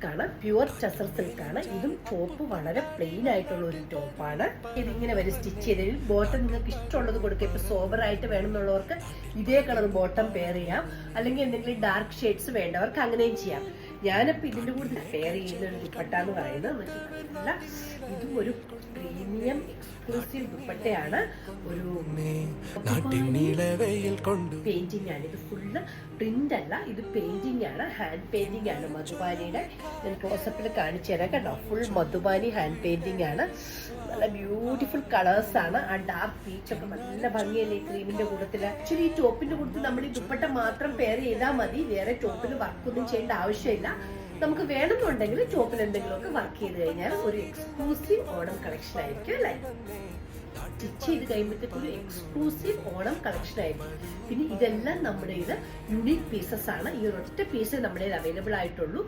സിൽക്കാണ്, pure tussar സിൽക്കാണ്. ഇതും top വളരെ plain ആയിട്ടുള്ള ഒരു ടോപ്പാണ്. ഇതിങ്ങനെ വരും സ്റ്റിച്ച് ചെയ്തതിൽ. ബോട്ടം നിങ്ങൾക്ക് ഇഷ്ടമുള്ളത് കൊടുക്കുക. ഇപ്പൊ സോബർ ആയിട്ട് വേണമെന്നുള്ളവർക്ക് ഇതേ കളർ ബോട്ടം പെയർ ചെയ്യാം, അല്ലെങ്കിൽ എന്തെങ്കിലും ഡാർക്ക് ഷെയ്ഡ്സ് വേണ്ടവർക്ക് അങ്ങനെയും ചെയ്യാം. ഞാനിപ്പോ ഇതിന്റെ കൂടെ പെയർ ചെയ്യുന്ന ഒരു ദുപ്പട്ട എന്ന് പറയുന്നത് നല്ല, ഇതും ഒരു പ്രീമിയം എക്സ്ക്ലൂസീവ് ദുപ്പട്ടയാണ്. ഒരു പെയിന്റിംഗ് ആണ് ഇത്. ഫുള്ള് പ്രിന്റ് അല്ല, ഇത് പെയിന്റിംഗ് ആണ്, ഹാൻഡ് പെയിന്റിംഗ് ആണ്. മധുബാനിയുടെ ഞാൻ ക്ലോസപ്പിൽ കാണിച്ചു തരാം കേട്ടോ. ഫുൾ മധുബാനി ഹാൻഡ് പെയിന്റിംഗ് ആണ്. നല്ല ബ്യൂട്ടിഫുൾ കളേഴ്സ് ആണ്. ആ ഡാർക്ക് പീച്ച് ഒക്കെ നല്ല ഭംഗിയല്ലേ ക്രീമിന്റെ കൂട്ടത്തില്. ആക്ച്വലി ഈ ടോപ്പിന്റെ കൂട്ടത്തിൽ നമ്മൾ ഈ ദുപ്പട്ട മാത്രം പെയർ ചെയ്താൽ മതി, വേറെ ടോപ്പിൽ വർക്കൊന്നും ചെയ്യേണ്ട ആവശ്യമില്ല. നമുക്ക് വേണമെന്നുണ്ടെങ്കിൽ ടോപ്പിൽ എന്തെങ്കിലുമൊക്കെ വർക്ക് ചെയ്ത് കഴിഞ്ഞാൽ ഒരു എക്സ്ക്ലൂസീവ് ഓണം കളക്ഷൻ ആയിരിക്കും അല്ലേ. സ്റ്റിച്ച് ചെയ്ത് കഴിയുമ്പോഴത്തേക്ക് ഒരു എക്സ്ക്ലൂസീവ് ഓണം കളക്ഷൻ ആയിരിക്കും. പിന്നെ ഇതെല്ലാം നമ്മുടെ ഇത് യുണീക് പീസസ് ആണ്. ഈ ഒരൊറ്റ പീസ് നമ്മുടെ അവൈലബിൾ ആയിട്ടുള്ളൂ.